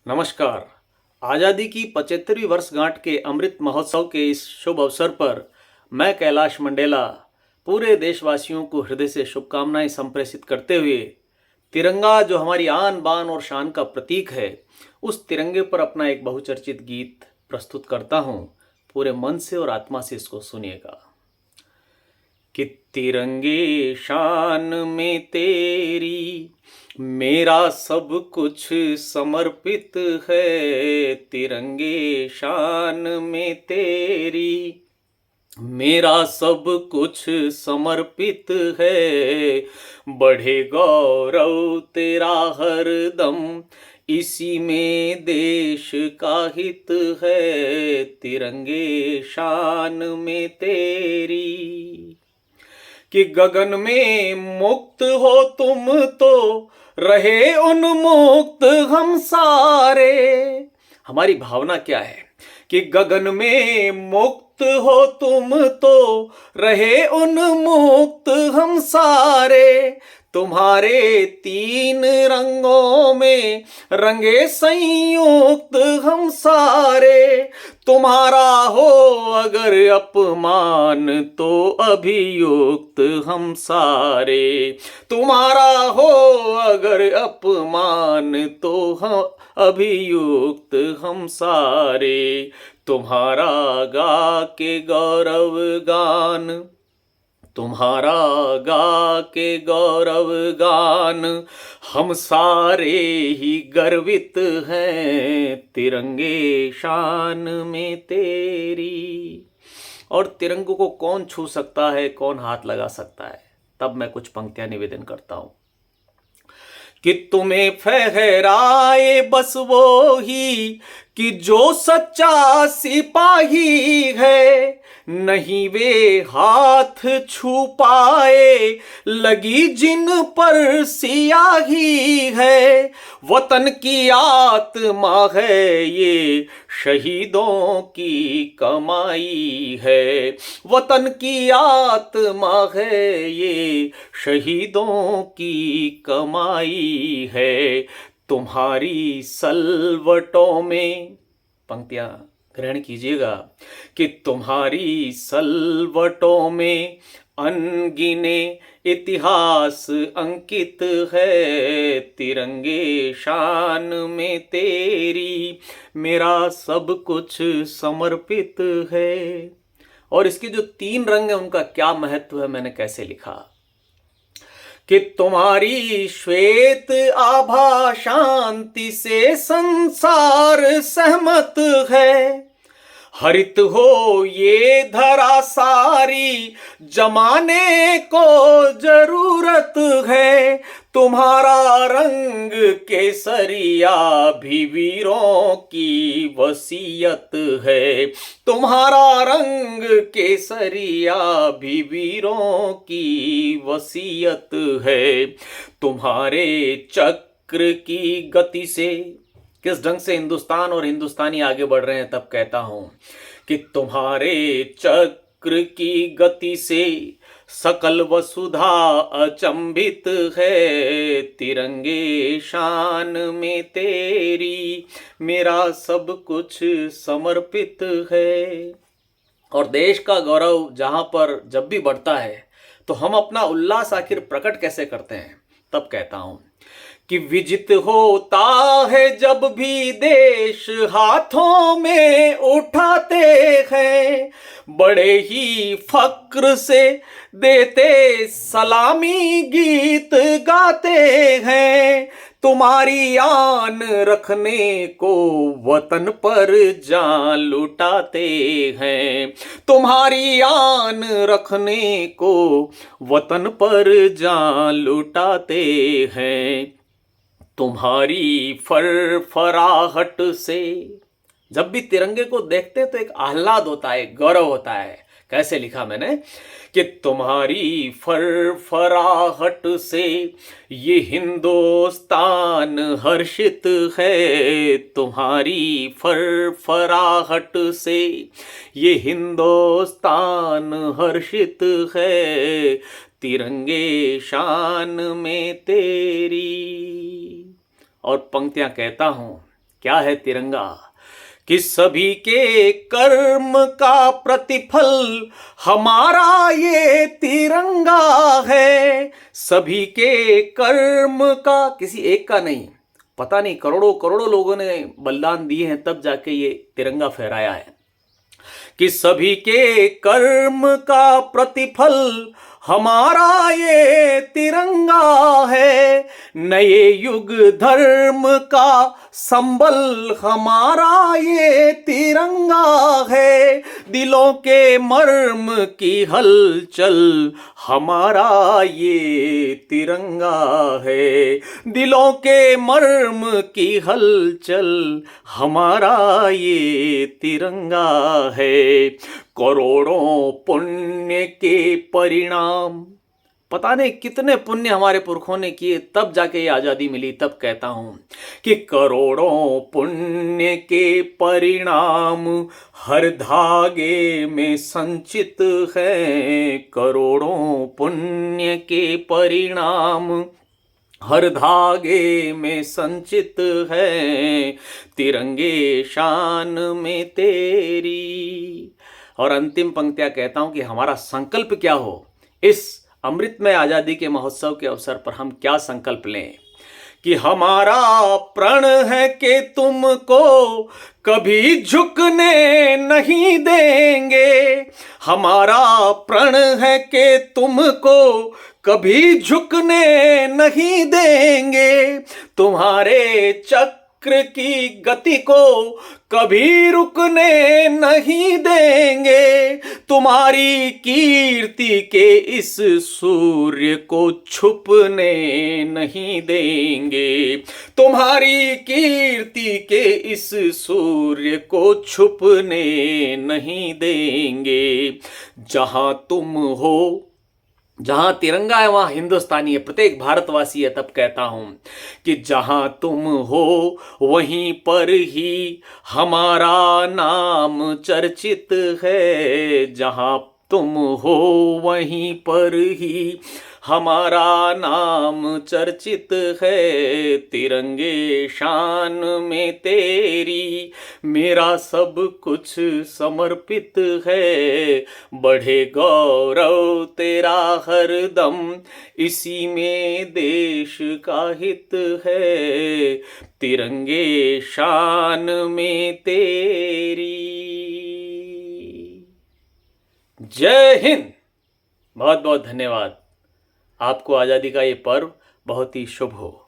नमस्कार। आज़ादी की 75वीं वर्षगांठ के अमृत महोत्सव के इस शुभ अवसर पर मैं कैलाश मंडेला पूरे देशवासियों को हृदय से शुभकामनाएं संप्रेषित करते हुए तिरंगा जो हमारी आन बान और शान का प्रतीक है, उस तिरंगे पर अपना एक बहुचर्चित गीत प्रस्तुत करता हूं। पूरे मन से और आत्मा से इसको सुनिएगा। कि तिरंगे शान में तेरी मेरा सब कुछ समर्पित है। तिरंगे शान में तेरी मेरा सब कुछ समर्पित है। बढ़े गौरव तेरा हरदम, इसी में देश का हित है। तिरंगे शान में तेरी कि गगन में मुक्त हो तुम तो रहे उन्मुक्त हम सारे। हमारी भावना क्या है कि गगन में मुक्त हो तुम तो रहे उन्मुक्त हम सारे। तुम्हारे तीन रंगों में रंगे संयुक्त हम सारे। तुम्हारा हो अगर अपमान तो अभियुक्त हम सारे। तुम्हारा हो अगर अपमान तो अभियुक्त हम सारे। तुम्हारा गा के गौरव गान, तुम्हारा गा के गौरव गान हम सारे ही गर्वित हैं। तिरंगे शान में तेरी। और तिरंगे को कौन छू सकता है, कौन हाथ लगा सकता है? तब मैं कुछ पंक्तियां निवेदन करता हूं कि तुम्हें फहराए बस वो ही कि जो सच्चा सिपाही है। नहीं वे हाथ छू पाए लगी जिन पर सियाही है। वतन की आत्मा है ये, शहीदों की कमाई है। वतन की आत्मा है ये, शहीदों की कमाई है। तुम्हारी सलवटों में, पंक्तियां ग्रहण कीजिएगा, कि तुम्हारी सलवटों में अनगिने इतिहास अंकित है। तिरंगे शान में तेरी मेरा सब कुछ समर्पित है। और इसके जो तीन रंग है उनका क्या महत्व है, मैंने कैसे लिखा कि तुम्हारी श्वेत आभा शांति से संसार सहमत है। हरित हो ये धरा सारी, जमाने को जरूरत है। तुम्हारा रंग केसरिया भी वीरों की वसीयत है। तुम्हारा रंग केसरिया भी वीरों की वसीयत है। तुम्हारे चक्र की गति से किस ढंग से हिंदुस्तान और हिंदुस्तानी आगे बढ़ रहे हैं, तब कहता हूं कि तुम्हारे चक्र की गति से सकल वसुधा अचंभित है। तिरंगे शान में तेरी मेरा सब कुछ समर्पित है। और देश का गौरव जहां पर जब भी बढ़ता है तो हम अपना उल्लास आखिर प्रकट कैसे करते हैं, तब कहता हूं कि विजित होता है जब भी देश हाथों में उठाते हैं। बड़े ही फक्र से देते सलामी गीत गाते हैं। तुम्हारी आन रखने को वतन पर जान लुटाते हैं। तुम्हारी आन रखने को वतन पर जान लुटाते हैं। तुम्हारी फरफराहट से जब भी तिरंगे को देखते तो एक आह्लाद होता है, गौरव होता है। कैसे लिखा मैंने कि तुम्हारी फरफराहट से ये हिंदुस्तान हर्षित है। तुम्हारी फरफराहट से ये हिंदुस्तान हर्षित है। तिरंगे शान में तेरी। और पंक्तियां कहता हूं क्या है तिरंगा? कि सभी के कर्म का प्रतिफल हमारा ये तिरंगा है। सभी के कर्म का, किसी एक का नहीं। पता नहीं करोड़ों करोड़ों लोगों ने बलिदान दिए हैं, तब जाके ये तिरंगा फहराया है। कि सभी के कर्म का प्रतिफल हमारा ये तिरंगा है। नए युग धर्म का संबल हमारा ये तिरंगा है। दिलों के मर्म की हलचल हमारा ये तिरंगा है। दिलों के मर्म की हलचल हमारा ये तिरंगा है। करोड़ों पुण्य के परिणाम, पता नहीं कितने पुण्य हमारे पुरखों ने किए, तब जाके ये आज़ादी मिली। तब कहता हूं कि करोड़ों पुण्य के परिणाम हर धागे में संचित है। करोड़ों पुण्य के परिणाम हर धागे में संचित है। तिरंगे शान में तेरी। और अंतिम पंक्तियां कहता हूं कि हमारा संकल्प क्या हो, इस अमृतमय आजादी के महोत्सव के अवसर पर हम क्या संकल्प लें। कि हमारा प्रण है कि तुमको कभी झुकने नहीं देंगे। हमारा प्रण है कि तुमको कभी झुकने नहीं देंगे। तुम्हारे चक्र की गति को कभी रुकने नहीं देंगे। तुम्हारी कीर्ति के इस सूर्य को छुपने नहीं देंगे। तुम्हारी कीर्ति के इस सूर्य को छुपने नहीं देंगे। जहां तुम हो, जहां तिरंगा है वहां हिंदुस्तानी है, प्रत्येक भारतवासी है। तब कहता हूं कि जहां तुम हो वहीं पर ही हमारा नाम चर्चित है। जहां तुम हो वहीं पर ही हमारा नाम चर्चित है। तिरंगे शान में तेरी मेरा सब कुछ समर्पित है। बढ़े गौरव तेरा हरदम, इसी में देश का हित है। तिरंगे शान में तेरी। जय हिंद। बहुत बहुत धन्यवाद। आपको आज़ादी का ये पर्व बहुत ही शुभ हो।